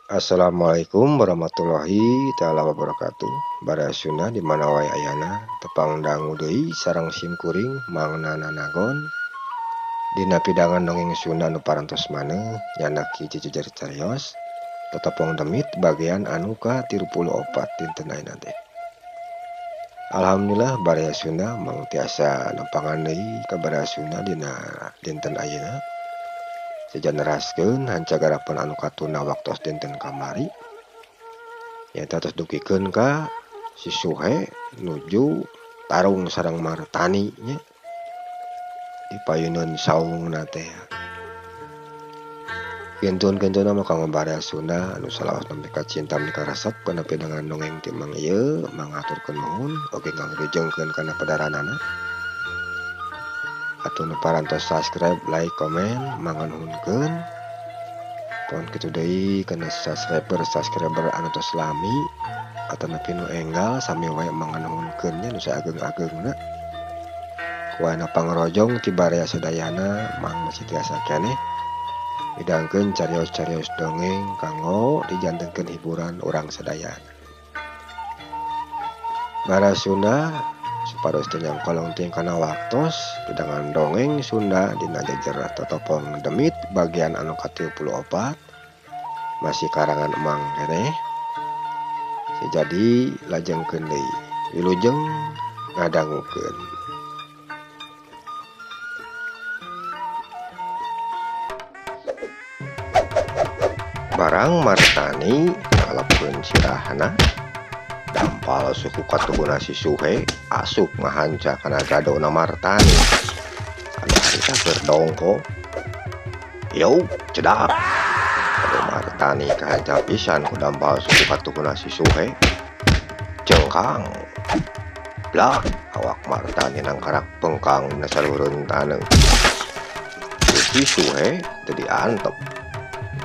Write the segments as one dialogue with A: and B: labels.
A: Assalamualaikum warahmatullahi taala wabarakatuh. Bara Sunda di mana wae ayana tepang dangu deui sareng simkuring mangna nanagon dina pidangan dongeng Sunda nu parantos maneh nyana Ki Jejer Cariyos tetepong demit bagian anu ka-34 dinten ayeuna teh. Alhamdulillah Bara Sunda mang tiasa nempangan deui ka Bara Sunda dina dinten ayeuna. Sejenderaskeun hancagarapan anu katuna waktos dinten kamari nyaeta tos dukikeun ka si Suhe nuju tarung sareng Martani nya di payeuneun saungna teh. Gentun-gentuna mah kanggo Bara Sunda anu salaos nembe ka cinta mika resep kana pidangan dongeng ti Mang ieu mangaturkeun nuhun oge ngangrujengkeun kana padaranana. Atuh nu parantos subscribe, like, komen, manganuhunkeun. Pohon kitu deui kana subscriber anu tos lami atau nepi nu enggal sami wae manganuhunkeun nya nu saageng-ageungna. Kuana pangrojong ti barea sadayana mang masih tiasa keneh midangkeun carios-carios dongeng kanggo dijantengkeun hiburan urang sadayana. Bara Sunda sapados teh nyangkolong ting kana waktos pidangan dongeng Sunda dina jejer tetepong demit bagian anu ka-34 masih karangan emang keneh. Sejadi lajengkeun deui wilujeng ngadangukeun. Barang Martani ngalepkeun sirahna dampal suku katuhuna si Suhe asup ngahanca kana gadona Martani. Sadarita keur dongko. Yo, cedak. Kado Martani kahanca pisan ku dampal suku katuhuna si Suhe. Cengkang. Blah, awak Martani nangkarak pengkang dina salureun taneuh. Si Suhe teu diantep.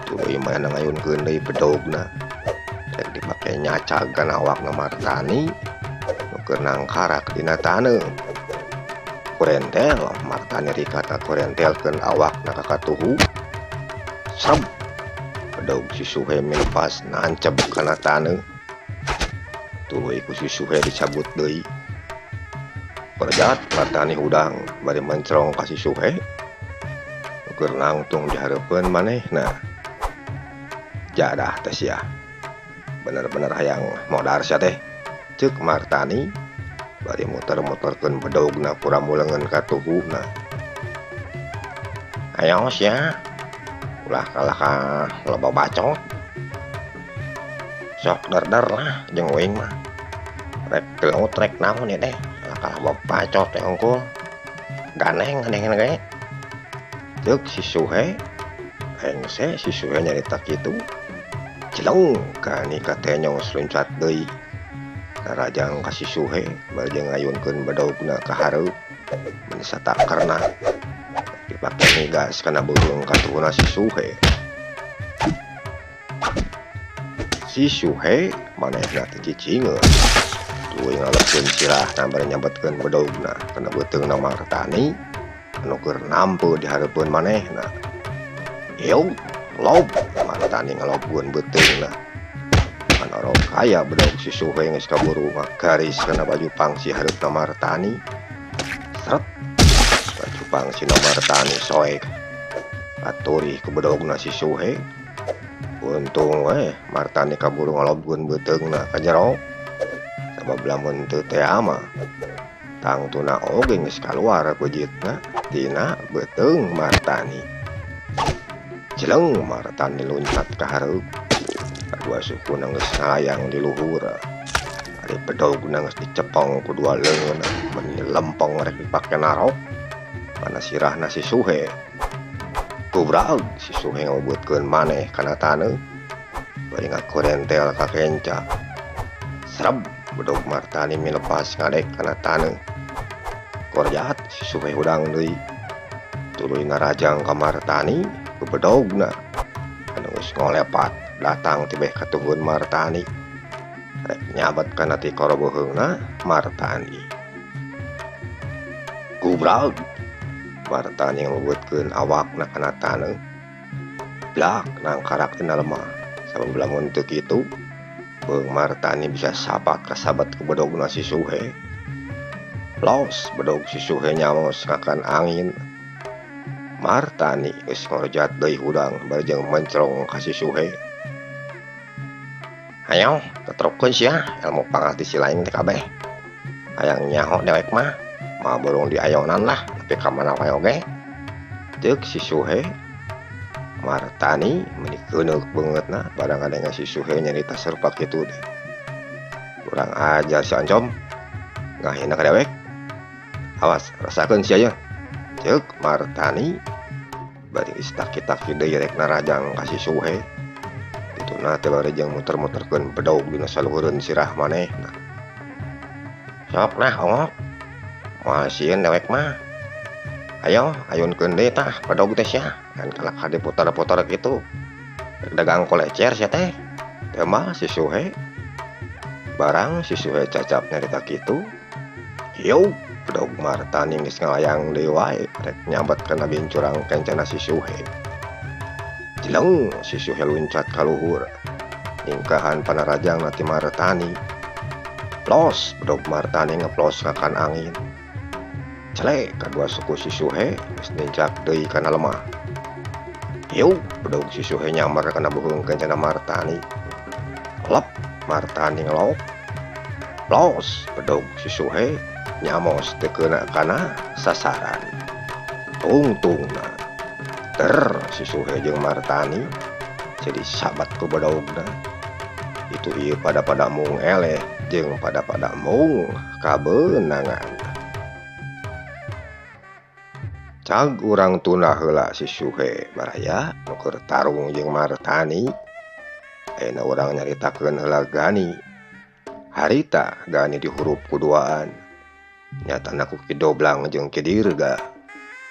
A: Tuluy mah ngayunkeun deui bedogna. Rek dipake nyacagan awakna Martani nu keur nangkarak dina taneuh. Kurentel Martani rikata kurentelkeun awakna ka katuhu. Sreb bedog si Suhe milepas nanceb kana taneuh. Tuluy ku si Suhe dicabut deui. Perjat Martani hudang bari mencrong ka si Suhe. Nu keur nangtung di hareupeun manehna. Jadah teh sia. Bener-bener hayang modar sia teh ceuk Martani bari muter-muterkeun bedogna pura mulengeun ka tubuhna. Ayo sia ulah kalah ka loba bacot. Sok der lah jeung uing mah rek teut rek naon ieu teh kalah loba bacot teh unggul ganeng ge ceuk si Suhe. Hengse si Suhe nyarita kitu celeng kani kate nyos loncat deui narajang ka si Suhe bari ngayunkeun bedogna ka hareup mun satakerna dipake migas kana beurung katuhuna si Suhe. Si Suhe manehna teh cicingeun tuluy ngalepkeun sirahna bari nyabetkeun bedogna kana beuteungna Martani anu keur nampu di hareupeun manehna. Yo, lob Martani ngalobkeun beuteungna. Panorok aya bedog si Suhe geus kaburu ngagaris kana baju pangsi hareupna Martani. Sret baju pangsi Martani soek aturi ku bedogna si Suhe. Untung we Martani kaburu ngalobkeun beuteungna ka jero. Sabab lamun teu teh mah tangtuna oge geus kaluar pejitna tina beuteung Martani. Jeleng Martani loncat ka hareup. Kadua sukuna geus ngayang di luhur. Ari bedogna geus dicepong ku dua leungeunna mun lempeng rek dipake narok kana sirahna si Suhe. Kubrag si Suhe ngobutkeun maneh kana taneuh bari ngakurentel ka kenca. Sreb bedog Martani milepas ngadek kana taneuh. Korjat si Suhe hudang deui tuluy narajang ka Martani ku bedogna anu geus ngolepat datang tibeh ka tuhun Martani rek nyabet kana ti koroboheungna Martani. Kubrag Martani ngobutkeun awakna kana taneuh. Blak nangkarak tina lemah sabab lamun teu kitu Beung Martani bisa sabat kasabat ke bedogna si Suhe. Los bedog si Suhe nyamos ngakan angin. Martani geus ngorjat deui hudang barejeng mencrong ka si Suhe. Hayo tetrupkeun sia ilmu pangarti si lain teh kabeh. Hayang nyaho dewek mah burung di ayonan lah tapi ka mana wae oge. Ceuk si Suhe. Martani meuni keuneuk beungeutna barang ada si Suhe nyarita serupa kitu teh. Kurang ajar si Oncom. Ngahina ka dewek. Awas rasakeun sia ye. Ceuk Martani bari istak-taki deui rek narajang ka si Suhe. Dituna teh barejeng muter-muterkeun bedog dina saluhureun sirah manehna. Sok nah ongok. Moal sieun dewek mah. Ayo ayunkeun deui tah bedog teh sia. Kan kalak hade putar-putar gitu dagang kolecer sia teh teh mah si Suhe barang si Suhe cacap nyarita kitu hiu bedog Martani geus ngalayang deui wae rek nyambat kana bincurang kencana si Suhe. Jeleng si Suhe luncat ka luhur ningkahan panarajang nati Martani. Plos bedog Martani ngeplos ngakan angin. Celek kadua suku si Suhe geus nincak deui kana lemah. Hiu bedog si Suhe nyamar kana buhung kencana Martani. Lep Martani ngelok. Plos bedog si Suhe nyamos teu keuna kana sasaran. Tungtungna ter si Suhe jeung Martani jadi sahabat ku bedogna. Itu ieu pada mung eleh jeung pada mung kabeunangan. Cag urang tuna heula si Suhe baraya nu keur tarung jeung Martani. Ayeuna urang nyaritakeun heula Gani. Harita Gani dihurup kuduaan. Nyatana ku Ki Doblang jeung Ki Dirga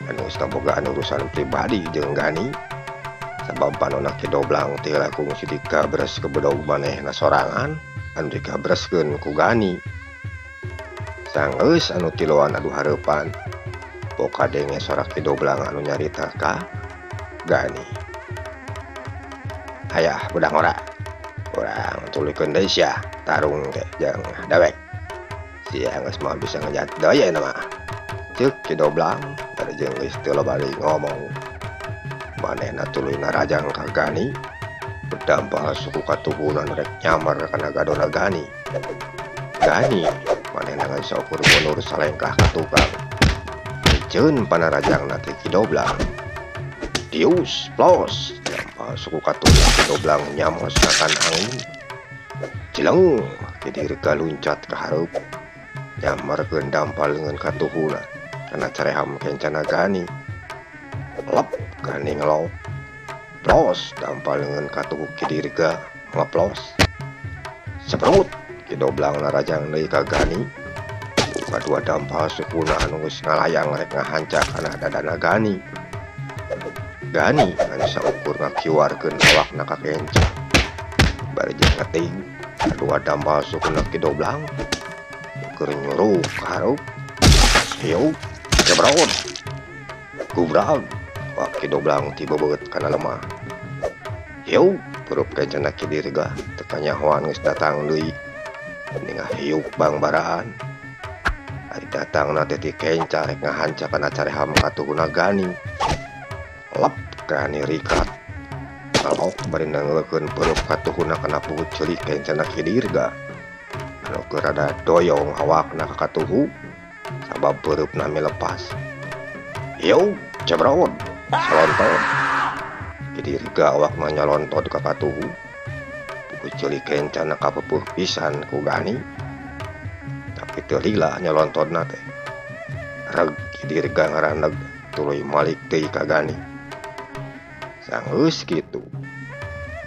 A: anu geus ngabogaan urusan pribadi jeung Gani. Sabab panonna Ki Doblang teh laku kungsi dikabres ke bedog manehna sorangan anu dikabreskeun ku Gani. Sanggeus anu tiluan adu hareupan boka denge sorak Ki Doblang anu nyarita ka Gani. Hayah budang ora urang tulikeun deui sia tarung teh jeung dewek sia geus mah bisa ngejat deui ayeuna mah. Ceuk Ki Doblang barejeng geus teu balik ngomong manehna tuluy narajang ka Gani berdampal suku katuhunan rek nyamar kana gadona Gani. Gani manehna geus ukur munur salengkah ka tukang ceun panarajang nate Ki Doblang. Dius plos dampal suku katuhunan Ki Doblang nyamos ngakan angin. Cileng Ki Dirga luncat ka hareup nyamarkeun dampal leungeun katuhunan kana careham kencana Gani. Lep Gani ngelok. Plos dampal leungeun katuhu Ki Dirga ngeplos. Seprut Ki Doblang narajang deui ka Gani. Kadua dampal sukuna anu geus ngalayang rek ngahancak kana dadana Gani. Gani anu saukur ngakiwarkeun awakna ka kenca. Barejeng ngeting kadua dampal sukuna Ki Doblang keur nyuruh ka hareup. Hiu jebrot gubrag wak Ki Doblang ti bebeut kana lemah. Hiu purup kencana Ki Dirga teu kanyahoan geus datang deui ningah hiuk bangbaraan. Ari datang na teh ti kenca rek ngahancak kana careham katuhuna Gani. Lep Gani rikat. Ngalok bari nangeulkeun peurup katuhuna kana puhut ceulik kencana Ki Dirga. Anu keur rada doyong awakna ka katuhu sabab peurupna milepas. Hiu cebrot salontot. Ki Dirga awakna nyalontod ka katuhu. Puhut ceulik kencana kapeupuh pisan ku Gani. Tapi teu lila nyalontodna teh. Reg Ki Dirga ngaraneg tuluy malik deui ka Gani. Sanggeus kitu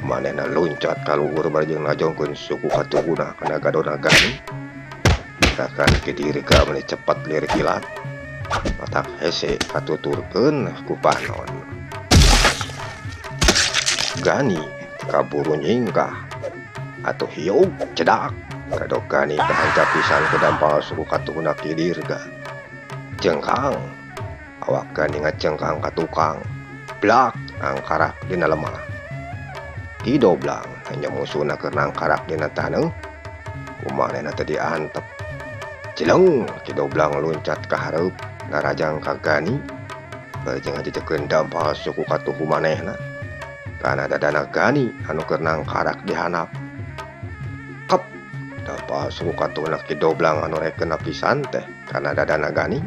A: manehna luncat ka luhur barejeng najongkeun suku katuhuna kana gadona Gani. Gerakan Ki Dirga meuli cepet lirik kilat. Matak hese katuturkeun ku panon. Gani kaburu nyingkah atuh hiu cedak. Kadok Gani kahancap pisan ku dampal suku katuhuna Ki Dirga. Cengkang awak Gani ngacengkang ka tukang. Blak angkarak dina lemah. Ki Doblang hanya musuhna keur nangkarak dina taneuh kumanehna teu diantep. Cileng Kidoblang loncat ka hareup narajang ka Gani beujeung ngajejekeun dampal suku katuhu manehna kana dadana Gani anu keur nangkarak di handap. Kep dampal suku katuhna Kidoblang anu rekeuna pisan teh kana dadana Gani.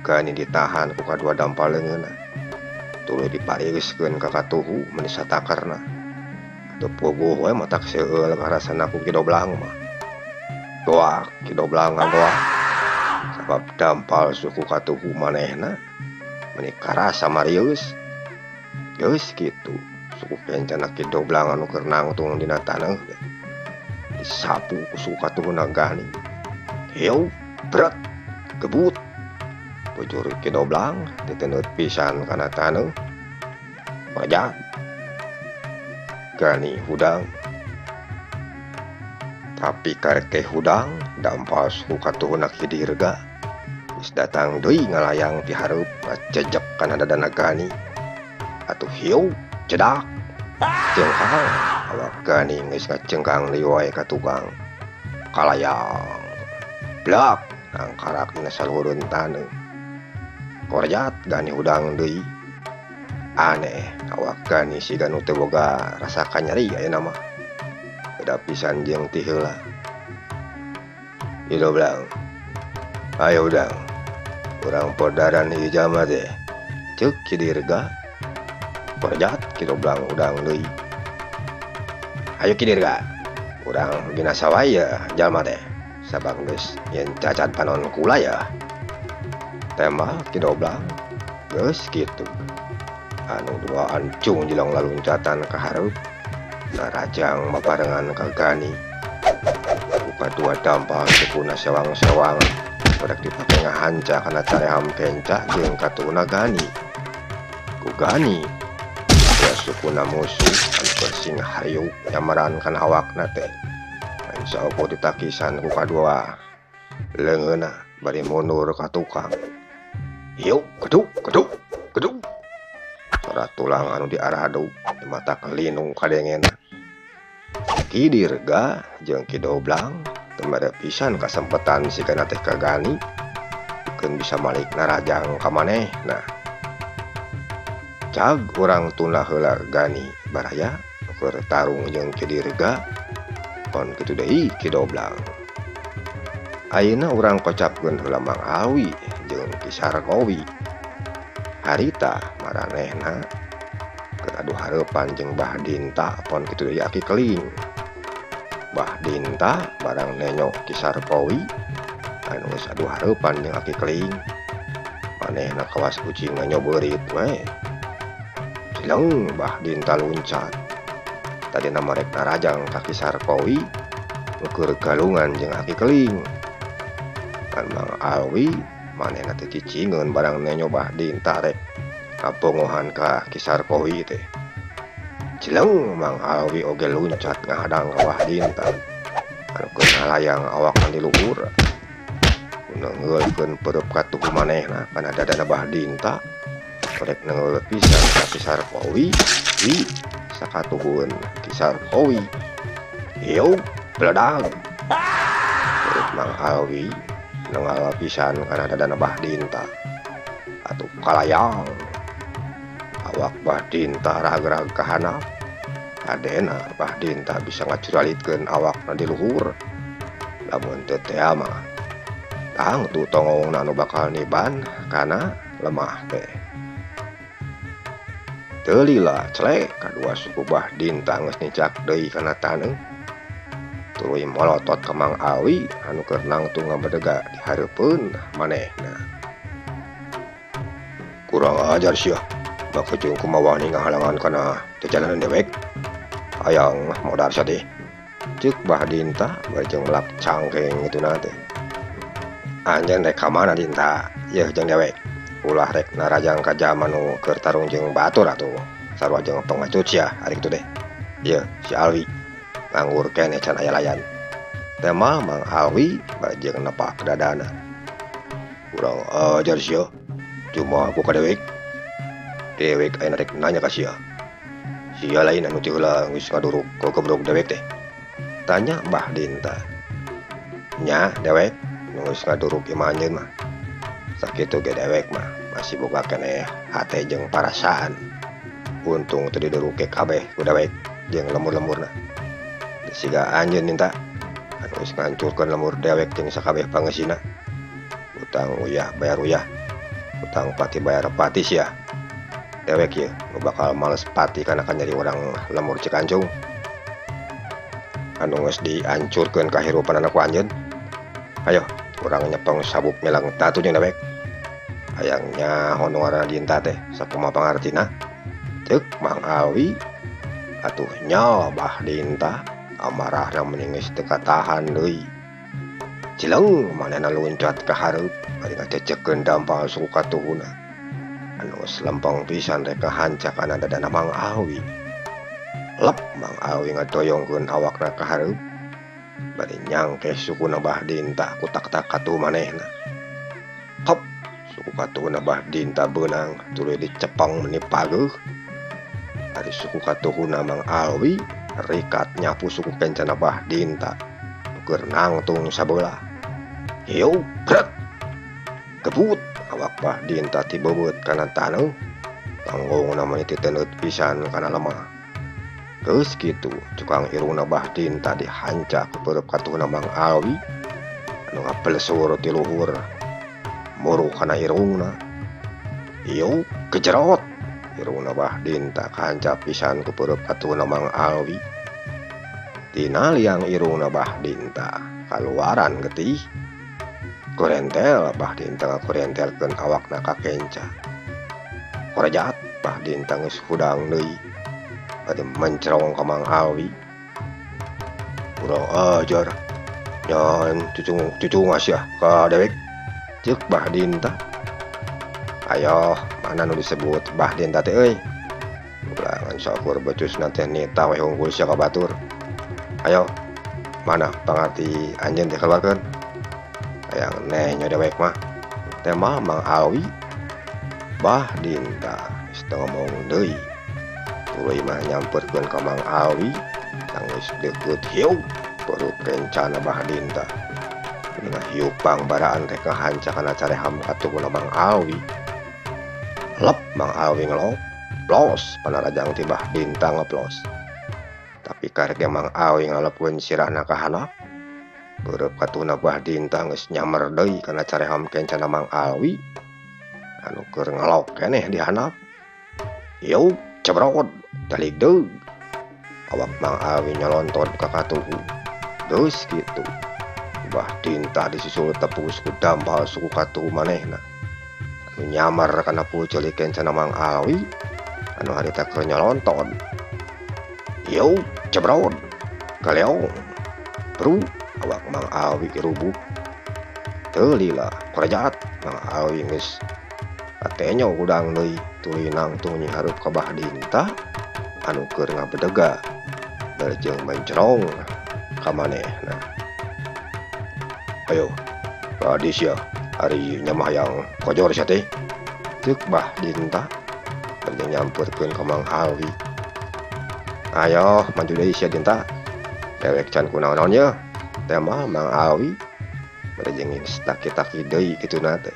A: Gani ditahan ku kadua dampal leungeunna tuluy dipariuskeun ka katuhu meuni satakerna. Teu puguh we matak seueul ngarasana ku Kidoblang mah. Doak Kidoblang ngagoak sabab dampal suku katuhu manehna meuni karasa marius. Geus kitu suku kencana Kidoblang anu keur nangtung dina taneuh disapu ku suku katuhuna Gani. Heu bret gebut bujur Kidoblang diteneut pisan kana taneuh. Pajak Gani hudang tapi karek teh hudang dampal suku katuhuna Kidirga geus datang deui ngalayang ti hareup ngacejek kana dadana Gani. Atuh hiu cedak cengkang awak Gani geus ngacengkang deui wae ka tukang kalayang blak nangkarak dina saluhureun taneuh. Korjat Gani hudang deui. Aneh awak Gani siga nu teu boga rasa kanyeri ayeuna mah. Beda pisan jeung ti heula. Kidoblang ayo udang urang podaran ieu jalma teh ceuk Kidirga. Korjat Kidoblang udang deui. Ayo Kidirga urang binasa wae ya jalma teh sabab geus yen cacat panon kula ya. Tema Kidoblang geus kitu anu duaan cung jilang laluncatan ka hareup narajang mabarengan ka Gani. Buka dua dampal sukuna sewang-sewang badak dipake ngahanca kana careham kenca jeung katuna Gani. Ku Gani ya sukuna musuh anu bersing hayuk nyamaran kana awakna teh insya Allah ditakisan ku kadua leungeunna bari mundur ka tukang. Hiu keduk keduk keduk suara tulang anu diaradu di mata kelinung kadengena. Kidirga jeung Kidoblang teu mere pisan kasempetan sigana teh ka Gani pikeun bisa malik narajang ka manehna. Cag urang tunda heula Gani baraya keur tarung jeung Kidirga pon kitu deui Kidoblang. Ayeuna urang kocapkeun heula Mang Alwi jeung Ki Sarkowi. Harita maranehna keur adu hareupan jeung Bah Dinta pon kitu deui Aki Keling. Bah Dinta barang nenyok Ki Sarkowi anu geus adu hareupan jeung Aki Keling manehna kawas kucing nyobeurit we. Cileng Bah Dinta luncat tadina marek narajang ka Ki Sarkowi keur galungan jeung Aki Keling. Kan Mang Alwi manehna teh cicingeun barang nenyo Bah Dinta rek kapongohan ka Ki Sarkowi teh. Cileng Mang Alwi oge luncat ngahadang ka Bah Dinta anu keur ngalayang awakna di luhur. Neungeulkeun peureub katuhu manehna kana dadana Bah Dinta rek neungeul pisan ka Ki Sarkowi wi sakatuhun Ki Sarkowi. Hiu bledag peureub Mang Alwi nengal pisan kana dadana Bah Dinta. Atuh kalayang awak Bah Dinta ragrag ka handap. Adena Bah Dinta bisa ngacuralitkeun awakna di luhur. Lamun teu teh mah tang tu tongongna anu bakal niban kana lemah teh. Teu lila celek kadua suku Bah Dinta geus nicak deui kana taneuh. Tuluy molotot ka Mang Alwi anu keur nangtung ngabadega di hareupeun manehna. Kurang ajar sia, maka jeung kumaha ngahalangan kana teu jalanan dewek. Hayang modar sadeh. Ceuk Bah Dinta bajeng melak cangkeng ituna teh. Anjeun rek ka mana Dinta? Yeuh jeung dewek. Ulah rek narajang ka jaman nu keur tarung jeung batur atuh. Sarua jeung pengacut sia ari kitu deh. Yeuh si Alwi nganggur keneh can aya layan. Tema Mang Alwi bajeng nepak dadana. Kurang ajar sia. Cuma aku ka dewek. Dewek ayeuna rek nanya ka sia. Sia lain anu ti heula geus ngaduruk kebrok dewek teh. Tanya Mbah Dinta. Nya dewek nu geus ngaduruk imah anjeun mah. Sakitu ge dewek mah masih boga keneh hate jeung parasaan. Untung teu diduruke kabeh ku dewek jeung lemur-lemurna. Siga anjeun Dinta anu geus ngancurkeun lemur dewek jeung sakabeh pangeusina. Utang uyah bayar uyah, utang pati bayar pati sia. Dewek ya nu bakal males pati kana kan jadi orang lemur Cikancung anu geus dihancurkeun kahirupan anak anjeun. Ayo urang nyepeng sabuk melang tatu jeung dewek. Hayangnya honoarna Dinta teh sakumaha pangartina? Ceuk Mang Awi. Atuh nya Mbah Dinta amarahna mending geus teu katahan deui. Cileng manehna loncat ka hareup bari ngacecekeun dampal suku katuhuna. Anu geus lempeng pisan rek kahanca kana dadana Mang Awi. Lep Mang Awi ngadoyongkeun awakna ka hareup bari nyangkeh sukuna Mbah Dinta ku tak-tak katuh manehna. Hop, suku katuhna Mbah Dinta beunang tuluy dicepeng menip pageuh. Ari suku katuhuna Mang Awi rikat nyapu suku kencana Mbah Dinta keur nangtung sabeula. Hiu bret. Gebut awak Mbah Dinta ti beubeut kana taneuh. Tanggungna mah ti teuneut pisan kana lemah. Geus kitu cukang irungna Mbah Dinta dihancak ku peureub katuhna Mang Awi anu ngapelesur ti luhur muru kana irungna. Hiu kejerot. Irungna Mbah Dinta kahancap pisan ku peureub katuhna Mang Awi. Tina liang irungna Mbah Dinta kaluaran getih. Korentel Mbah Dinta ngakorentelkeun awakna ka kenca. Korejat Mbah Dinta geus hudang deui bari mencrong ka Mang Awi. Urang ajar nyan cucu ngasih ka dewek ceuk Mbah Dinta. Ayo mana nu disebut Mbah Dinta teh euy. Ulangan sakur becusna teh nita we unggul sia ka batur. Ayo mana pangarti anjeun teh keluarkeun. Hayang neh nya dewek mah teh mah Mang Awi. Mbah Dinta geus teu ngomong deui. Tuluy mah nyamperkeun ka Mang Awi sang geus deukeut hiu peureub kencana Mbah Dinta. Dina hiu pangbaraan teh kahanca kana careham katuhna Mang Awi. Lep Mang Awi ngelop plos panarajang ti Mbah Dinta ngeplos. Tapi karek Mang Awi ngalepkeun sirahna ka handap peureub katuhna Mbah Dinta geus nyamer deui kana careham kencana Mang Awi anu keur ngelok keneh di handap. Hiu cebrot talik deug awak Mang Awi nyolontot ka katuhu. Geus kitu Mbah Dinta disusul tepus ku dampal suku katuhu manehna anu nyamar kana pucul kencana Mang Awi anu harita keur nyolontot. Hiu cebrot galeong bru awak Mang Awi rubuh. Teu lila korejat Mang Awi geus atenya hudang deui tuluy nangtung nyi hareup ka Mbah Dinta anu keur ngabedega bari jeung mencrong ka manehna. Ayo ka dieu sia ari nyamah yang kojor sia teh ceuk Mbah Dinta bari nyamperkeun ka Mang Awi. Ayo maju deui sia Dinta dewek can kunaon-naon ye teh mah Mang Awi bari jeung taki-taki deui kituna teh.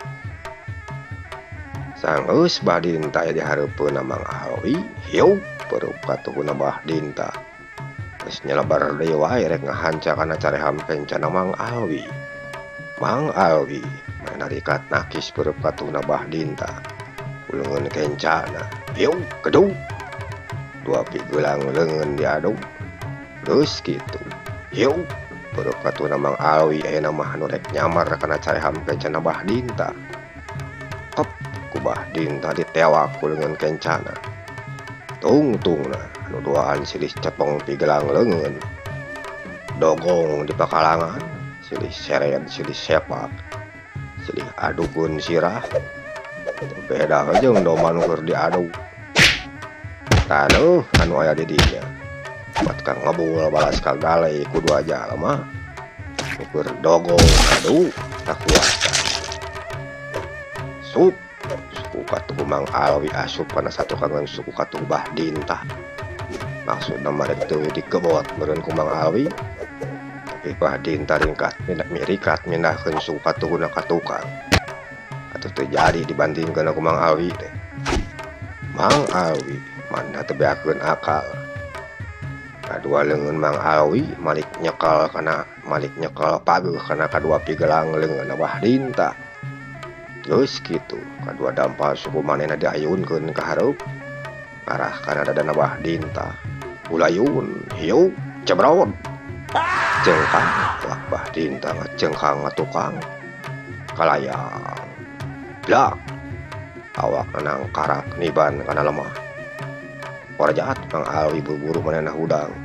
A: Sanggeus Mbah Dinta aya di hareupeunna Mang Awi hiu peureub katuhna Mbah Dinta geus nyelebar deui wae rek ngahanca kana careham kencana Mang Awi. Mang Awi manehna rikat nakis peureub katuhna Mbah Dinta uleungeun kencana. Hiu keduk dua pigeulang leungeun diadu. Geus kitu hiu peureub katuhna Mang Awi ayeuna mah anu rek nyamar kana careham kencana Mbah Dinta. Hop ku Mbah Dinta ditewak ku leungeun kencana. Tungtungna anu duaan silih cepeng pigeulang leungeun. Dogong di pakalangan silih seret silih sepak silih adukeun sirah. Beda jeung domba nu keur diadu. Taneuh anu aya di dinya buat kang ngebul balas ka galei kudu aja mah keur dogong adu tak kuasa. Suku katuh Mang Awi asup kana satu kangen suku katuh Mbah Dinta. maksudna marek teu dikebot meureun ku Mang Alwi tapi Bahdinta ringkat mirikat mindahkeun suku katuhuna ka tukang atuh teu jadi dibandingkeun ku Mang Alwi teh. Mang Alwi mandah teu beakeun akal. Kadua leungeun Mang Alwi malik nyekel pageuh kana kadua pigelang leungeunna Bahdinta. Terus kitu kadua dampal suku manehna diayunkeun ka hareup ngarah kana dadana Bahdinta. Ulayun hiu cebrot cengkang lah Bahdinta ngacengkang ngatukang kalayang blak awak nang karak niban kana lemah. Parajaat Mang Alwi buru-buru manehna hudang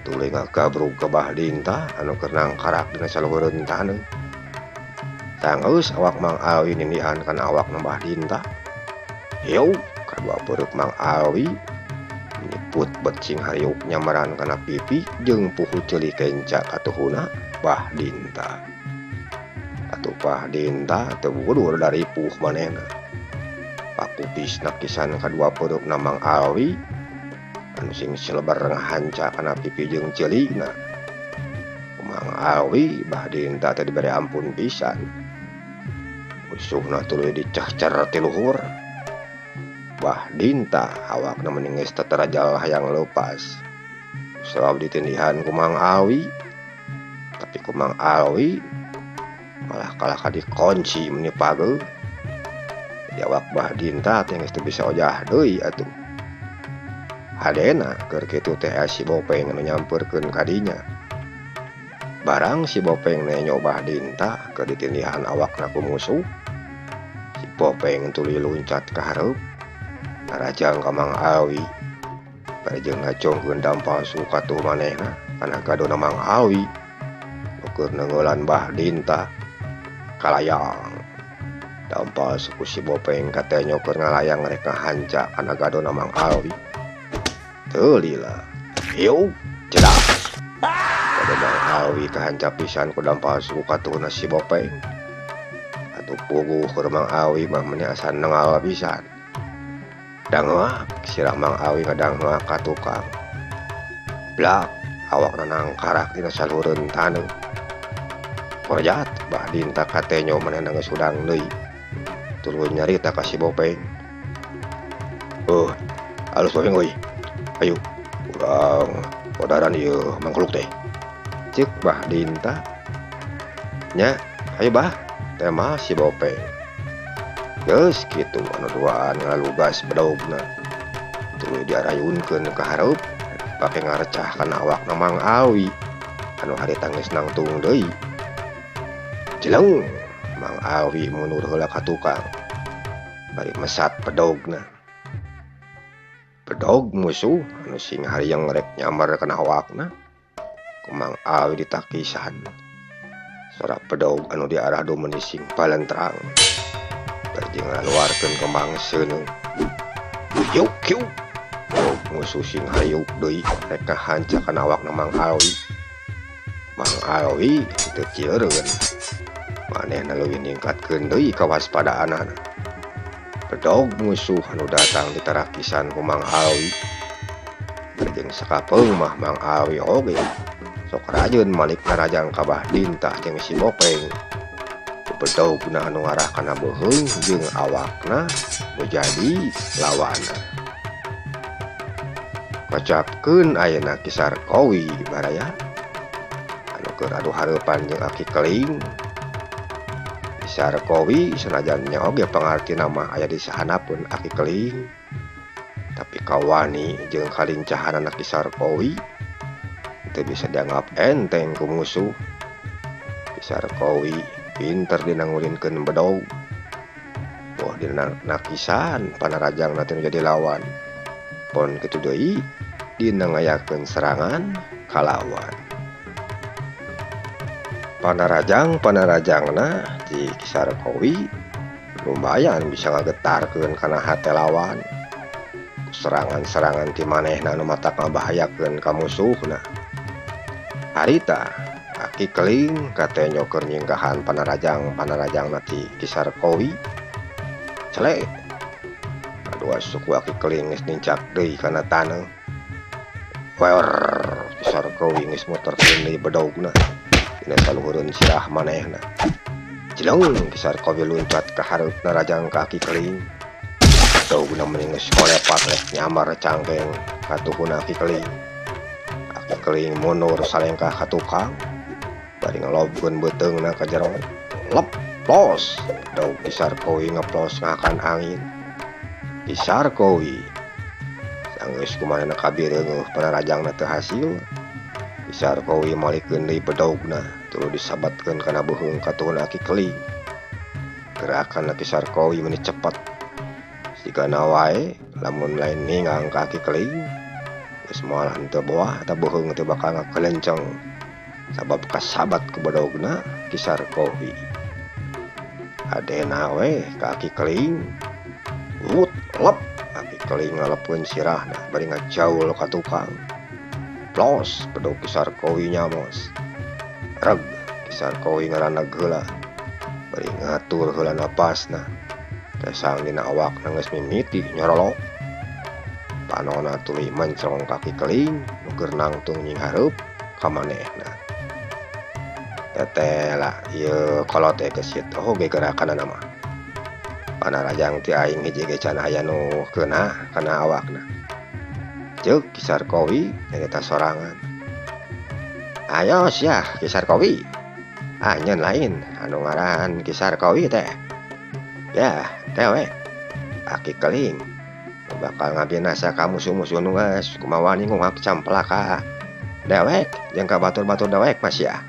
A: tuluy ngagabrug ka Bahdinta anu keur nang karak dina saluhureun taneuh. Tanggeus awak Mang Alwi nindihan kana awakna Bahdinta. Hiu kadua peureup Mang Alwi nyiput becing hayuk nyamaran kana pipi jeung puhu ceuli kenca katuhuna Bahdinta. Atuh Bahdinta teu budur dari puh manehna. Pakupisna kisan kadua peureup Mang Alwi anu sing selebar ngahanca kana pipi jeung ceulina. Mang Alwi Bahdinta teh dibere ampun pisan. Musuhna tuluy dicahcer ti luhur. Bahdinta awakna mending geus tatarajal hayang leupas. Sabab ditindihan ku Mang Alwi. Tapi ku Mang Alwi malah kalah ka dikunci meni pageuh. Jadi awak Bahdinta teh geus teu bisa ojah deui atuh. Hadena keur kitu teh si Bopeng anu nyamperkeun ka dinya. Barang si Bopeng nenyo Bahdinta keur ditindihan awakna ku musuh. Si Bopeng tuluy luncat ka hareup ngarajang ka Mang Alwi. Barejeng ngacongkeun dampal suku katuh manehna kana gadona Mang Alwi nu keur neungeulan Bahdinta kalayang. Dampal suku si Bopeng katenyo keur ngalayang rek ngahanca kana gadona Mang Alwi. Teu lila hiu cedak kada Mang Alwi kahanca pisan ku dampal suku katuhna si Bopeng. Atuh puguh keur Mang Alwi mah meni asa nengal pisan. Danguak sirah Mang Alwi ngadanguak ka tukang. Blak awakna nang karak dina saluhureun taneuh. Parajaat Bahdinta katenyo manehna geus hudang deui. Tuluy nyarita ka si Bopeng. Alus Bopeng euy. Ayo urang kodaran ieu mangkluk teh. Ceuk Bahdinta. Nya, ayo bah, teh mah si Bopeng. Geus kitu anu duaan ngalugas bedogna. Tuluy diarayunkeun ka hareup pake ngarecah kana awakna Mang Alwi anu harita geus nangtung deui. Jeleng Mang Alwi mundur heula ka tukang. Bari mesat pedogna. Pedog musuh anu sing hariyang rek nyamar kana awakna ku Mang Alwi ditakisan. Sora pedog anu diarah dumeni sing palentrang. Barjeng ngaluarkeun kembang seuneu. Yuk yuk. Musuh sing hayuk deui rek ngahanca kana awakna Mang Alwi. Mang Alwi teu cieureun. Manehna leuwih ningkatkeun deui kawaspadaanana. Pedog musuh anu datang ditarakisan ku Mang Alwi. Barjeng sakapeung mah Mang Alwi oge sok rajeun malik narajang ka Bahdinta jeung si Bopeng. Bedogna anu ngarah kana beuheung jeung awakna nu jadi lawana. Kacapkeun ayeuna Ki Sarkowi baraya anu keur adu hareupan jeung Aki Keling. Ki Sarkowi sanajan nya oge pangartina mah aya di sahanapeun Aki Keling. Tapi kawani jeung kalincahanna Ki Sarkowi teu bisa dianggap enteng ku musuh. Ki Sarkowi pinter dina ngulinkeun bedog. Wah dina nakisan panarajang nanti jadi lawan. Pon kitu deui dina ngayakeun serangan kalawan. Panarajangna di Ki Sarkowi lumayan bisa ngagetarkeun kana hate lawan. Serangan-serangan ti manehna anu matak ngabahayakeun ka musuhna. Harita Aki Keling katenyo keur nyinggahan panarajang ti Ki Sarkowi. Celek. Kadua suku Aki Keling geus nincak deui kana taneuh. wer kisar kowi geus muter deui bedogna dina saluhureun sirah manehna. Jeleng kisar kowi luncat ka hareupna rajang kaki keling. Bedogna mending geus kolepat rek nyamar cangkeng katuhuna aki keling. Aki keling mundur salengkah ka tukang bari ngalobkeun beuteungna ka jero. Lep plos bedog kisar kowi ngeplos ngakan angin. Kisar kowi sanggeus kumanehna kabireungeuh panarajangna teu hasil. Kisar kowi malikeun deui bedogna tuluy disabatkeun kana beuheung katuhuna aki keling. Gerakanna kisar kowi meni cepet. Sigana wae lamun lain ningang ka aki keling geus moal henteu boah eta beuheung teh bakal ngakelenceng sabab kasabat ku bedogna kisar kowi. Adena we ka aki keling wut lep aki keling ngalepkeun sirahna bari ngajaul ka tukang. Plos bedog kisar kowi nyamos. Reg kisar kowi ngaraneg heula bari ngatur heula napasna. Kesang dina awakna geus mimiti nyorolok. Panonna tuluy mencrong kaki keling nu keur nangtung nying hareup ka manehna. Tetela ieu kolot teh geus ieu oge gerakanna mah. Panarajang ti aing hiji ge can aya nu keunah kana awakna. Ceuk kisar kowi nyarita sorangan. Ayo sia kisar kowi. Anjeun lain anu ngaran kisar kowi teh. Ya, tewek aki keling bakal ngabinasa ka musuh-musuh nu geus kumaha ningungak camplaka dewek jeung ka batur-batur dewek mas ya.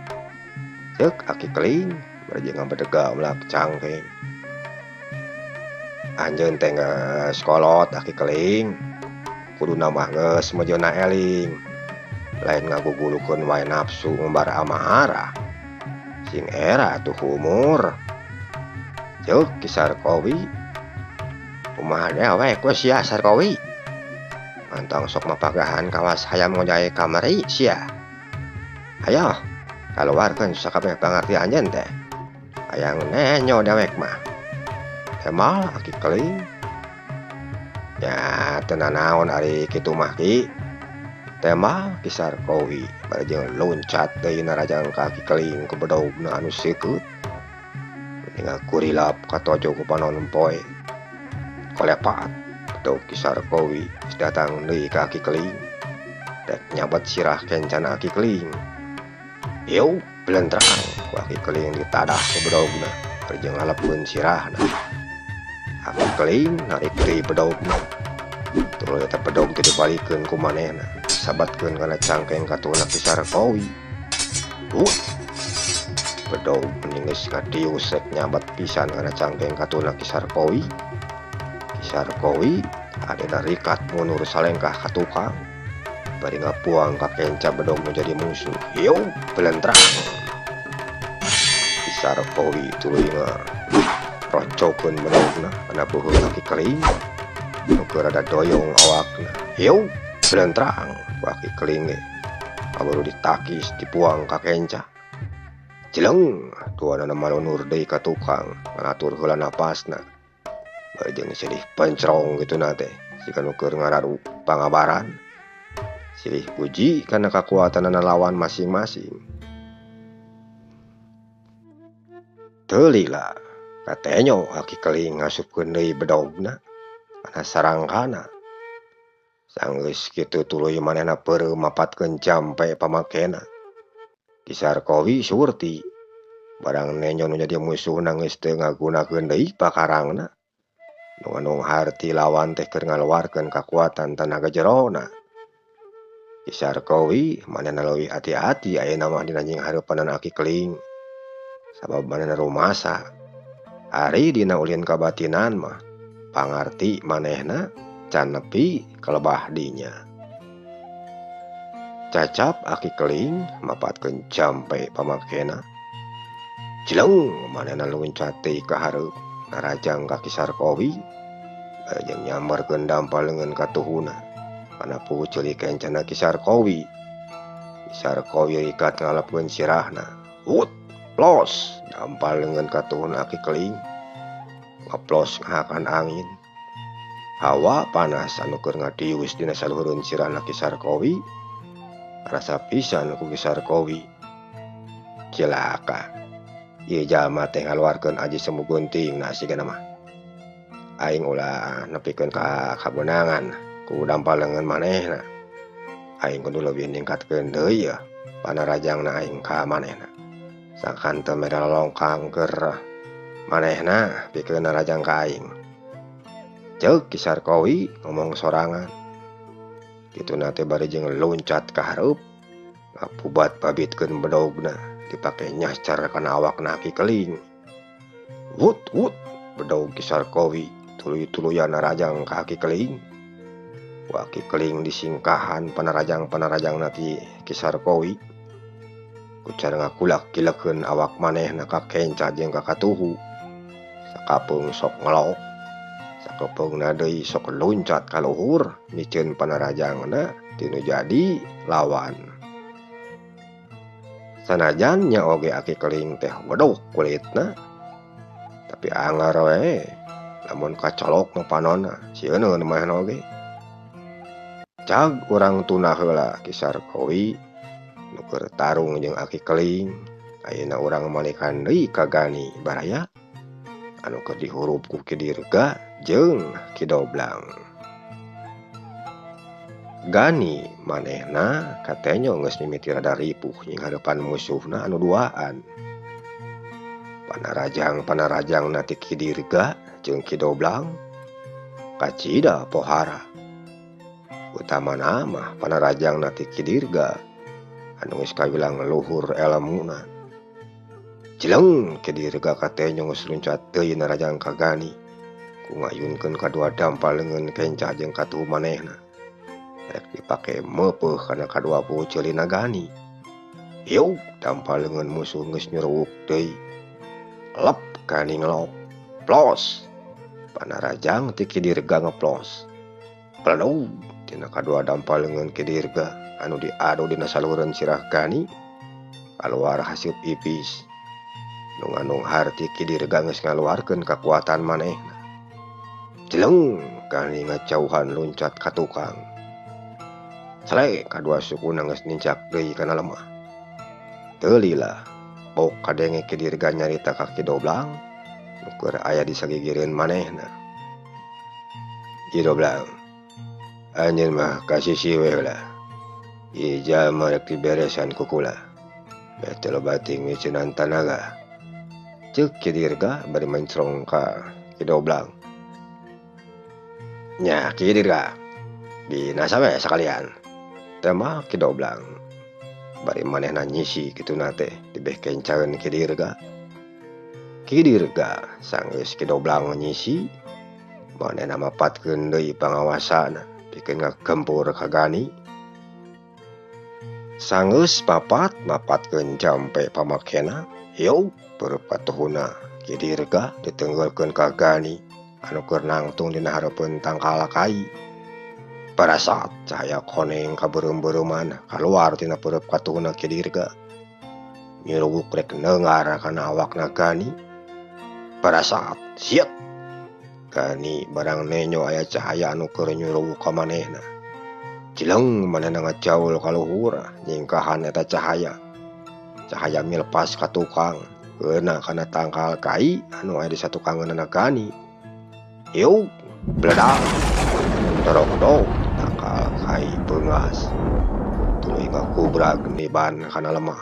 A: Ceuk aki keling bari ngabedega ulah cangkeng. Anjeun teh geus kolot aki keling kuduna mah geus mejona eling lain ngagugulukeun wae nafsu ngumbar amarah sing era tuh umur. Ceuk kisar kowi kumaha dewek we sia sar kowi mantong sok mapagahan kawas hayam ngojae kamari sia. Hayo kaluarkeun sakabeh pangarti anjeun teh hayang nenyo dewek mah. Emal aki keling ya teu nanaon ari kitu mah ki. Tema kisar kowi bari jeung loncat deui narajang kaki keling ku bedogna anu seukeut. Tinggal kurilap katojo ku panon poe. Kolepat bedog kisar kowi datang deui ka aki keling. Dek nyabat sirah kencan aki keling. Yeuh belentrang ku aki keling ditadah ku bedogna bari jeung ngalepkeun sirahna. Aki keling narik deui bedogna. Tuluy eta bedog teh dibalikeun ku manehna. Sabatkeun kana cangkeng katuhuna kisar kowi. Bedog mending geus ngadius rek nyabat pisan kana cangkeng katuhuna kisar kowi. Kisar kowi adena rikat mundur salengkah ka tukang bari ngapuang ka kenca bedog nu jadi musuh. Yeuh belentrang kisar kowi tuluy ngaroccokeun bedogna kana beuheung aki keling nu keur rada doyong awakna. Yeuh belentrang ku aki keling ge kaburu ditakis dipuang ka kenca. Jeleng tuanana malunur deui ka tukang ngatur heula napasna bari jeung silih pencrong kituna teh sika nu keur ngararu pangabaran silih puji kana kakuatanana lawan masing-masing. Teu lila katenyo aki keling ngasupkeun deui bedogna kana sarangkana. Sanggeus kitu tuluy manehna peureuh mapatkeun jampe pamakena. Kisar kowi surti barang nenyo nu jadi musuhna geus teu ngagunakeun deui pakarangna. Nu harti lawan teh keur ngaluarkeun kakuatan tanaga jerona. Kisar kowi manehna leuwih hati-hati ayeuna mah dina nying hareupanan aki keling. Sabab manehna rumasa. Ari dina ulin kabatinan mah pangarti manehna can nepi kalebah dinya. Cacap aki keling mapatkeun jampe pamakena. Jeleng manehna loncat deui ka hareup narajang ka kisar kowi bari jeung nyamberkeun dampal leungeun katuhuna kana puceuli kencana kisar kowi. Kisar kowi rikat ngalepkeun sirahna. Wut plos dampal leungeun katuhuna aki keling ngeplos ngahakan angin. Hawa panas anu keur ngadius dina saluhureun sirahna kisar kowi rasa pisan ku Ki Sarkowi. Cilaka, ieu jalma teh ngaluarkeun aji semu gunting sigana mah. Aing ulah nepikeun ka kabeunangan ku dampalengan manehna. Aing kudu leuwih ningkatkeun deui ya panarajangna aing ka manehna. Sakan teu mere lolongkang keur manehna pikeun narajang ka aing. Ceuk Ki Sarkowi ngomong sorangan. Kituna teh bari jeung loncat ka hareup, ngapubat babitkeun bedogna dipake nyascar kana awakna Ki Keling. Wut wut bedog Ki Sarkowi tuluy-tuluyan narajang ka Ki Keling. Wah Ki Keling disingkahan panarajang-panarajangna ti Ki Sarkowi. Kucar ngakulak-kilekeun awak manehna ka kenca jeung ka katuhu. Sakapeung sok ngelok, sakepeungna deui sok loncat ka luhur mikeun panarajangna tinu jadi lawan. Sanajan nya oge Ki Keling teh wedog kulitna, tapi anger we lamun kacolok nu panonna sieun manehna oge. Cag urang tuna heula Ki Sarkowi nu keur tarung jeung Ki Keling. Ayeuna urang malikan deui ka Gani Baraya anu keur dihurup ku Ki Dirga jeung Ki Doblang. Gani manehna katenyo geus mimiti rada ripuh ing hareupan musuhna anu duaan. Panarajang-panarajangna ti Ki Dirga jeung Ki Doblang kacida pohara. Utamana mah panarajangna ti Ki Dirga anu geus kawilang luhur elmuna. Cileng Ki Dirga katenyo geus luncat deui narajang ka Gani ku ngayunkeun kadua dampaleungeun kenca jeung katuhu manehna. Rek dipake meupeuh kana kadua puceulina Gani. Hiuk dampaleungeun musuh geus nyuruwuk deui. Lep Gani ngelok. Plos. Panarajang ti Ki Dirga ngeplos. Pledog tina kadua dampaleungeun Ki Dirga anu diadu dina salureun sirah Gani kaluar hasup ipis. Nu nganunghar ti Ki Dirga geus ngaluarkeun kakuatan manehna. Cileng Gani ngacauhan loncat ka tukang. Sale kadua sukuna geus nincak deui kana lemah. Teu lila pok kadenge Ki Dirga nyarita ka Ki Doblang nu keur aya di sagigireun manehna. Ki Doblang, anjeun mah kasisi we heula. Ieu jalma rek diberesan ku kula. Beh teu lobating miceunaan tanaga. Ceuk Ki Dirga bari mencrong ka Ki Doblang. Nya Ki Dirga, binasa we sakalian. Tema Ki Doblang. Bari manehna nyisi kituna teh dibeh kencaeun Ki Dirga. Ki Dirga sanggeus Ki Doblang nyisi, manehna mapatkeun deui pangawasana pikeun ngagempur ka Gani. Sanggeus mapatkeun jampe pamakena, hiuk peureub katuhuna Ki Dirga ditenggolkeun ka Gani anu keur nangtung dina hareupeun tangkal kai. Pada saat cahaya koneng kaberem-bereman kaluar tina peureub katuhuna Ki Dirga, nyuruwuk rek neungar kana awakna Gani. Pada saat siet Gani barang nenyo aya cahaya anu keur nyuruwuk ka manehna. Cileng manehna ngajaul ka luhur nyingkahan eta cahaya. Cahaya milepas ka tukang keuna kana tangkal kai anu aya di satukangeunna Gani. Hiuk bledak dorok-dok tangkal kai beungas. Tuluy ngakubrag niban kana lemah.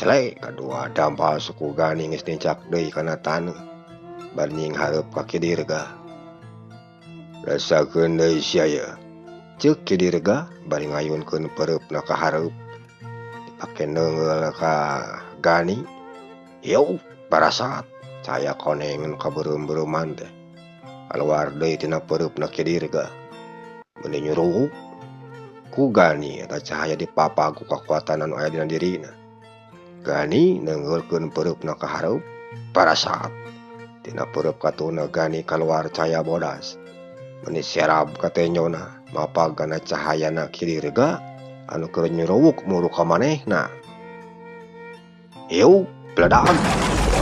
A: Celek kadua dampal suku Gani geus nincak deui kana taneuh bari nying hareup ka Ki Dirga. Rasakeun deui sia, ceuk Ki Dirga bari ngayunkeun peureupna ka hareup dipake neungeul ka Gani. Hiuk parasat cahaya koneng nu kaberem-bereman teh kaluar deui tina peureupna Ki Dirga. Mun nyuruwuk ku Gani eta cahaya dipapag ku kakuatan anu aya dina dirina. Gani neungeulkeun peureupna ka hareup. Parasat tina peureub katuhna Gani kaluar cahaya bodas. Mun diserab ka tenyona mapag kana cahayana Ki Dirga anu keur nyuruwuk muru ka manehna. Hiuk bledak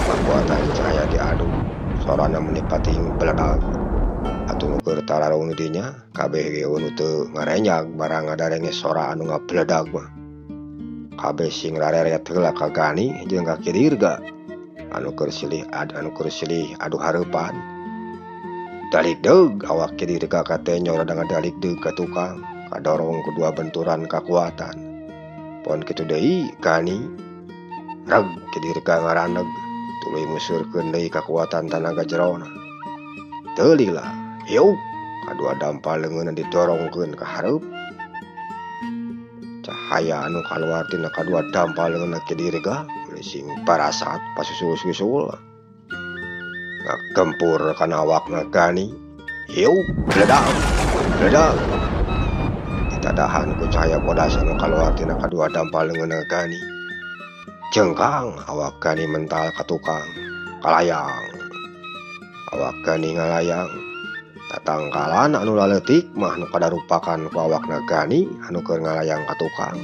A: kakuatan cahaya diadu sorana menipating bledak. atuh nu keur tararung dinya kabeh ge nu teu ngarenjag barang ngadarenge sora anu ngapledag mah kabeh sing rareret heula ka Gani jeung ka Kidirga anu keur silih adu hareupan. Dalik deug awak Kidirga kate nyorada ngadalik deug ka tukang kadorong kedua benturan kakuatan. Pon kitu deui Gani reg Kidirga ngaraneg tuluy musurkeun deui kakuatan tanaga jerona. Teu lila hiup kadua dampal leungeunna didorongkeun ka hareup. Cahaya anu kaluar tina kadua dampal leungeunna Kidirga sing parasat pasusul-susul ngagempur kana awakna Gani. Hiup bledag ditadahan ku cahaya bodas anu kaluar tina kadua dampal leungeunna Gani. Cengkang awak Gani mental ka tukang kalayang. Awak Gani ngalayang tatangkalan anu laletik mah nu kadarupakan ku awakna Gani anu keur ngalayang ka tukang.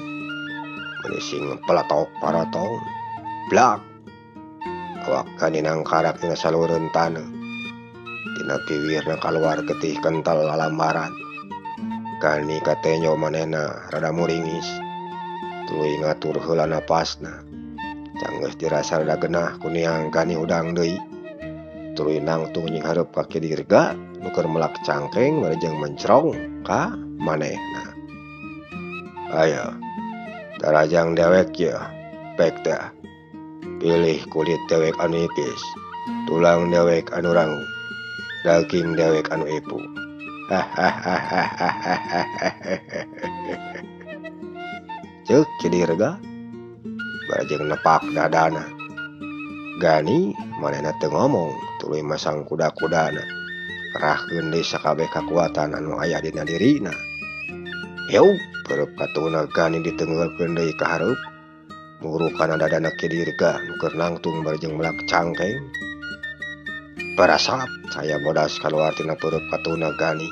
A: Meuni sing pelatok paratong blak awak Gani nangkarak tina salureun taneuh. Tina piwirna kaluar getih kental lalambaran. Gani katenyo manehna rada muringis tuluy ngatur heula napasna. Canggeus dirasa rada genah ku niang Gani udang deui tuluy nangtung nying hareup ka Kidirga nu keur melak cangkeng marejeng mencrong ka manehna. Aya darajang dewek ya pek teh pilih kulit dewek anu ipis, tulang dewek anu rangu, daging dewek anu ipu. Ceuk Kidirga barajeng nepak dadana. Gani manehna teu ngomong tuluy masang kuda-kudana kerahkeun deui sakabeh kakuatan anu aya dina dirina. Hiup beureub katuna Gani ditenggeukeun deui ka hareup murukana dadana Kidirga nu keur nangtung barejeng melak cangkeng. Parasat cahaya bodas kaluar tina peureub katuna Gani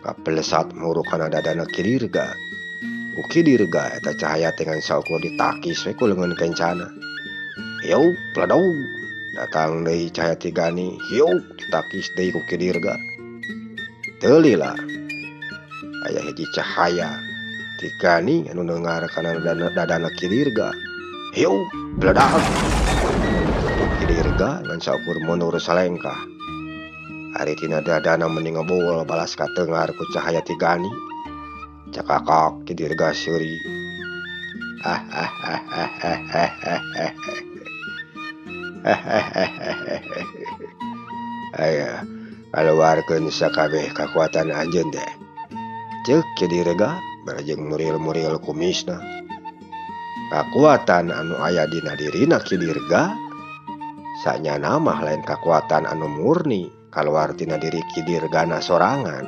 A: kapelesat murukana dadana Kidirga. Ku Kidirga eta cahaya dengan saukur ditakis we ku leungeun kencana. Hiup pledog datang deui cahaya ti Gani. Hiup ditakis deui ku Kidirga. Teu lila aya hiji cahaya ti Gani anu neungar kana dadana Kidirga. Hiup bledag Kidirga ngan saukur mundur salengkah. Ari tina dadana mending ngebul balas ka teungar ku cahaya ti Gani. Cakakak Kidirga seuri. Aya kaluarkeun sakabeh kakuatan anjeun teh. Ceuk Kidirga barajeng muril-muril kumisna. Kakuatan anu aya dina dirina Kidirga sanyana mah lain kakuatan anu murni kaluar tina diri Kidirgana sorangan.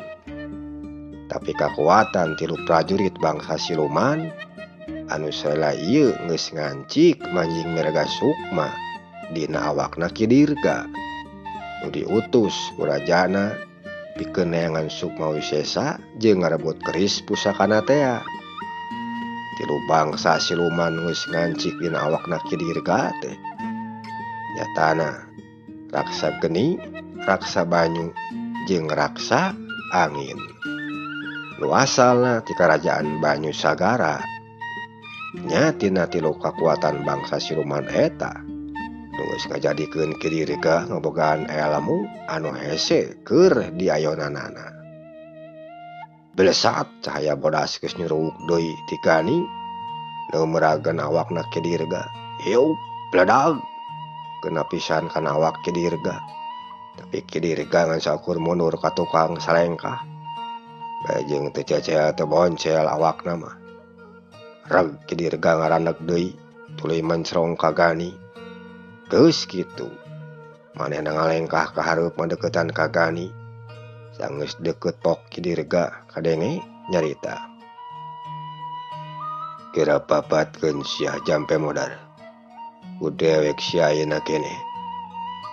A: Tapi kakuatan tilu prajurit bangsa siluman anu saela ieu geus ngancik manjing miraga sukma dina awakna Kidirga nu diutus ku rajana pikeun neangan Sukma Wisesa jeung ngarebut keris pusakana teh. Tilu bangsa siluman geus ngancik dina awakna Kidirga teh. Nyatana raksa geni, raksa banyu jeung raksa angin nu asalna ti karajaan Banyu Sagara. Nya tina tilu kakuatan bangsa siluman eta nu geus ngajadikeun Kidirga ngabogaan elmu anu hese keur diayonanana. Belesat cahaya bodas geus nyuruh deui ti Gani neumerageun awakna Kidirga. Hiup bledag kena pisan kana awak Kidirga. Tapi Kidirga ngan saukur mundur ka tukang salengkah. Barajeng teu cecea teu boncel awakna mah. Reg Kidirga ngaraneg deui tuluy mencrong ka Gani. Geus kitu manehna ngalengkah ka hareup madeuketan ka Gani. Sanggeus deukeut pok Kidirga kadenge nyarita. Kira papatkeun sia jampe modar. Ku dewek sia ayeuna keneh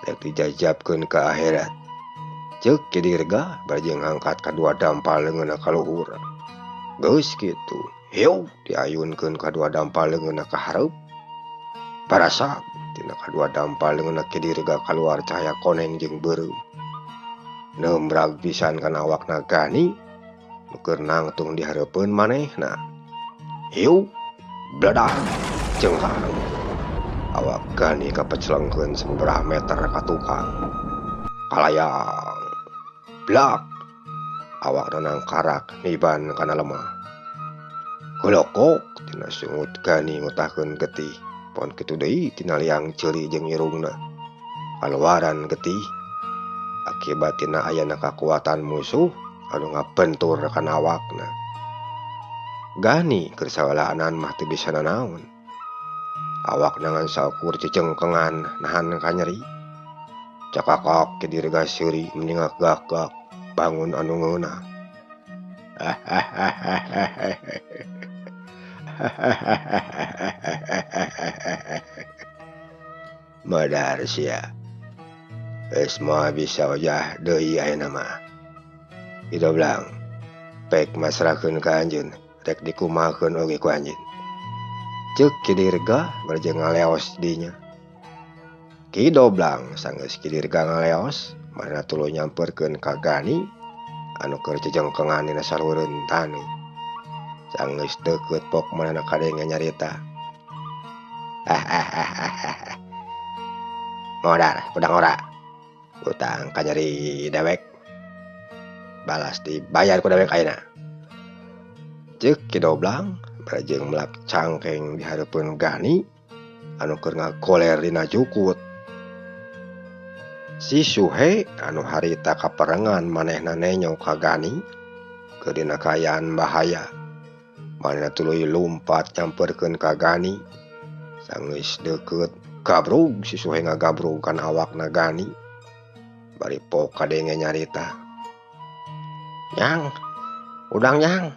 A: rek dijajabkeun ka akhirat. Ceuk Kidirga barajeng ngangkat kadua dampal leungeunna ka luhur. Geus kitu hiup diayunkeun kadua dampal leungeunna ka hareup. Parasat tina kadua dampal leungeunna Kidirga kaluar cahaya koneng jeung beureum. nembrag pisan kana awakna Gani keur nangtung di hareupeun manehna. Hiu bledak cengkang awak Gani kapeclengkeun sababaraha meter ka tukang. Kalayang blak awakna nangkarak niban kana lemah. Golokok tina sungut Gani ngutahkeun getih. Pon kitu deui tina liang ceuli jeung irungna kaluaran getih akibat tina ayana kakuatan musuh anu ngabentur kana awakna. Gani keur sawalaanan mah teu bisa nanaon. Awakna ngan saukur cicengkengan nahan ka nyeri. Cakakak ke diri seuri meningak gagak bangun anu ngeunah. Madar sia. Geus moal bisa ojah deui ayeuna mah. Kitu blang. Pek masrahkeun ka anjeun, rek dikumahakeun oge ku anjeun. Ceuk Kidirga barjeng ngaleos dinya. Kido blang sanggeus Kidirga ngaleos, manehna tuluy nyamperkeun ka Gani anu keur cejengkengan dina salureun tani. Sanggeus deukeut pok manehna kadenge nyarita. Modar, pedang ora. Utang ka nyari dewek. Balas dibayar ku dewek ayeuna. Ceuk Kido blang barjeng melak cangkeng di hareupeun Gani anu keur ngagoler dina jukut. Si Suhe anu harita kaperengan manehna nenyo ka Gani keur dina kaayaan bahaya. Manehna tuluy lumpat nyamperkeun ka Gani. Sanggeus deukeut gabrug si Suhe ngagabrug kana awakna Gani. Bari pok kadenge nyarita. Nyang, udang nyang.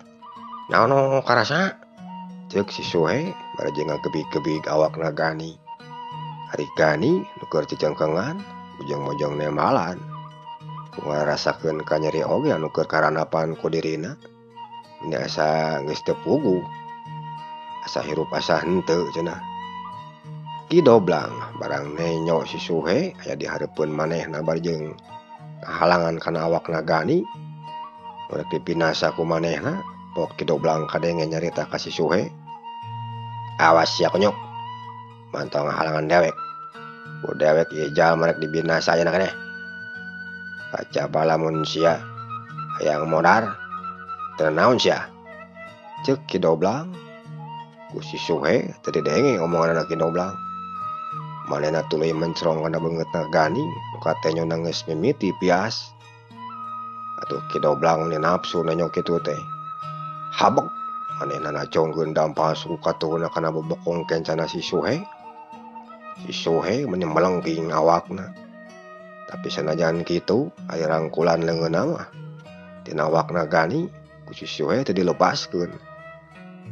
A: Naon nu karasa? Ceuk si Suhe barjeng ngagebig-gebig awakna Gani. Ari Gani nu keur cicengkengan bujang-bujang nemalan. Ku ngarasakeun ka nyeri oge anu keur karanapan ku dirina. Ini asa geus teu puguh. Asa hirup asa henteu cenah. Kido blang barang nenyo si Suhe aya di hareupeun manehna barjeng ngahalangan kana awakna Gani. Urek dipinasa ku manehna, pok Kido blang kadenge nyarita ka si Suhe. Awas sia kunyuk. Mantau ngahalangan dewek. Ku dewek ieu jalma rek dibinasa ayeuna keneh. Kacaba lamun sia hayang modar. Teu naon sia. Ceuk Kido blang. Ku si Suhe teu didenge omonganna Kido blang. Manehna tuluy mencrong kana beungeutna Gani nu katenya geus mimiti pias. Atuh Kido blang ni nafsu nanyo kitu teh. Habek manehna nacongkeun dampal suku katuhna kana bobokong kencana si Suhe. Si Suhe menyembelengking awakna. Tapi sanajan kitu aya rangkulan leungeunna mah tina awakna Gani ku si Suhe teu dilepaskeun.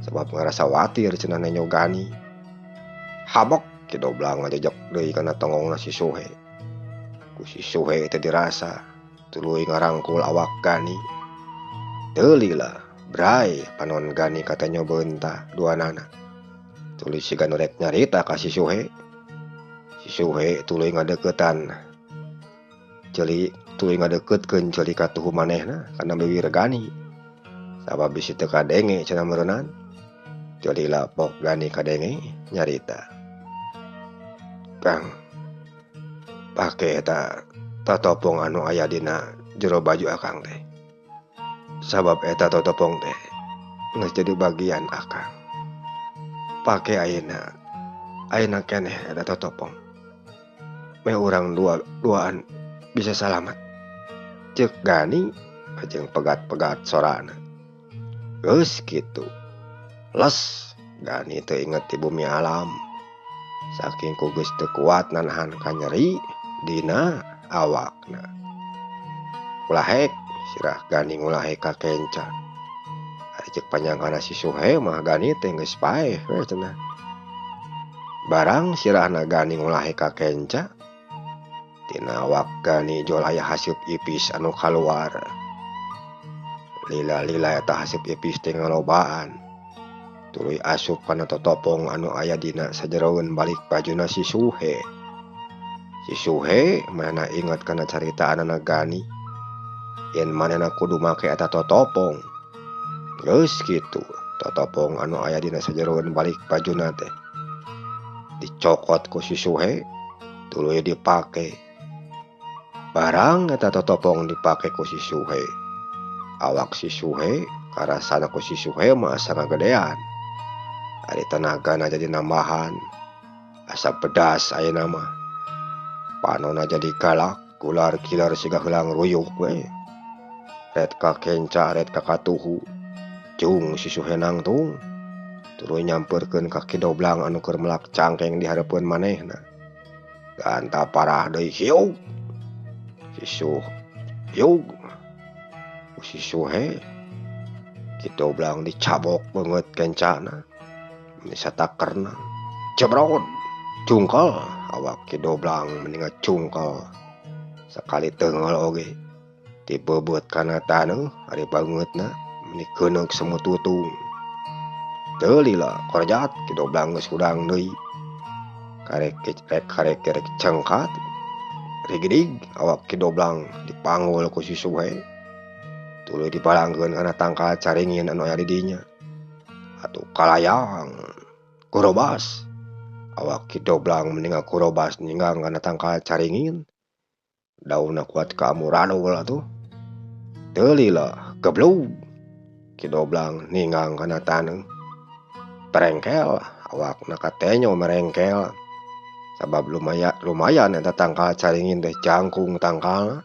A: Sebab ngarasa watir cenah nenyo Gani. Habek Kido blang ngajejek deui kana tongongna si Suhe. Ku si Suhe teu dirasa tuluy ngarangkul awak Gani. Teu lila bray panon Gani katanya beunta duanana. Tuluy siga nu rek nyarita ka si Suhe. Si Suhe tuluy ngadeukeutkeun ceuli katuhu manehna kana bibir Gani. Sabab bisi teu kadenge cenah meureunnan. Teu lila pok Gani kadenge nyarita. Kang, pake eta tatopong anu aya dina jero baju akang teh. Sabab eta tatopong teh geus jadi bagian akang. Pake ayeuna keneh eta tatopong. Me urang duaan bisa salamat. Ceuk Gani ajeng pegat-pegat sorana. Geus kitu. Les Gani teu inget ti bumi alam. Saking ku geus teu kuat nahan ka nyeri dina awakna. Ulahek sirah Gani ngulahek ka kenca. Ari ceuk panyangkana si Suhe mah Gani teh geus paeh we cenah. Barang sirahna Gani ngulahek ka kenca, tina awak Gani jol aya haseup ipis anu kaluar. Lila-lila eta haseup ipis teh ngalobaan. Tuluy asup kana totopong anu aya dina sajeroeun balik bajuna si Suhe. Si Suhe manehna inget kana caritaanna Gani. yen manehna kudu make eta totopong. Geus kitu, totopong anu aya dina sajeroeun balik bajuna teh dicokot ku si Suhe tuluy dipake. Barang eta totopong dipake ku si Suhe, awak si Suhe karasana ku si Suhe mah asa ngagedean. Ari tenagana jadi nambahan, asa pedas ayeuna mah. Panonna jadi galak, ular kilar siga heulang ruyuk we. Red ka kenca, red ka katuhu. Jung si Suhe nangtung, tuluy nyamperkeun ka Kidoblang anu keur melak cangkeng di hareupeun manehna. Ganta parah deui hiuk. Hiuk. Si Suhe Kidoblang dicabok banget kencana. Disatakerna. Cebrot. Cungkel. Awak Kidoblang mendingan cungkel. Sakali teungel oge. Dibebeut kana taneuh ari bangetna meni keuneuk semututung. Teu lila korjat Kidoblang geus hudang deui. Karek cengkat. Rigidig awak Kidoblang dipanggul ku si Suhe. Tuluy dipalangkeun kana tangkal caringin anu aya di dinya. Atuh kalayang kurobas. Awak Kidoblang mendingan kurobas ninggang kana tangkal caringin. Daunna kuat ka amuradul atuh. Teu lila geblug. Kidoblang ninggang kana taneuh. Perengkel awakna katenyo merengkel. Sabab lumayan eta tangkal caringin teh jangkung tangkalna.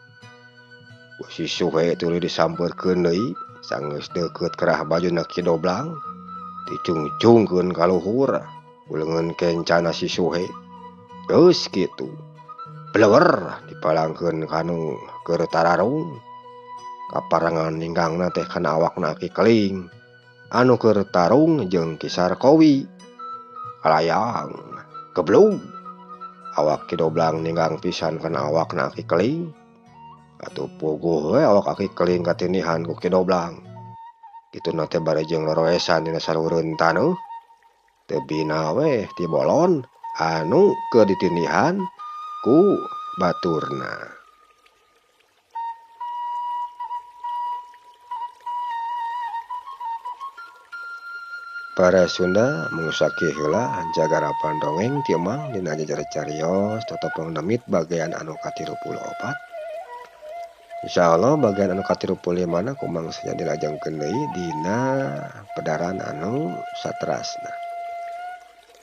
A: Ku si Suhe tuluy disampeurkeun deui sanggeus deukeut kerah bajuna Kidoblang. Dicungcungkeun ka luhur ku leungeun kencana si Suhe. Geus kitu. Blewer dipalangkeun kanu keur tararung. Kaparangan ninggangna teh kana awakna Aki Keling anu keur tarung jeung Ki Sarkowi. Kalayang geblug. Awak Kidoblang ninggang pisan kana awakna Aki Keling. Atuh puguh we awak Aki Keling katinihan ku Kidoblang. Kituna teh barejeng loroesan dina salureun taneuh. Teu bina we ti bolon anu keur ditinihan ku baturna. Para Sunda mengusaki heula jagarapan dongeng ti Emang dina jajar carios totopong demit bagian anu ka-34. Insyaallah bagian anu ka-35 na kumang saja dilajengkeun deui dina pedaran anu saterasna.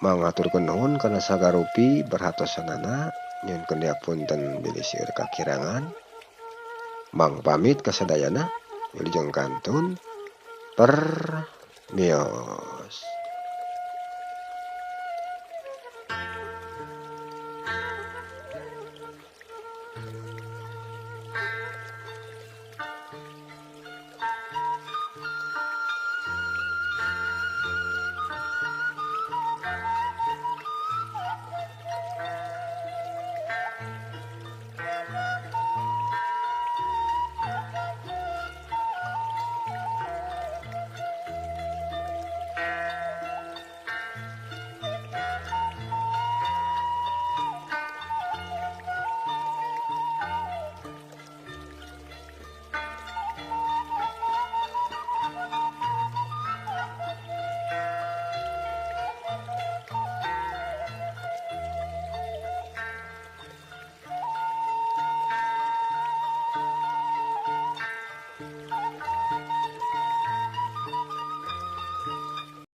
A: Mangaturkeun nuhun kana sagarupi berhatosanana nyuhunkeun diapunten bilih seueur kakirangan. Mang pamit kasadayana wilujeng kantun. Permio.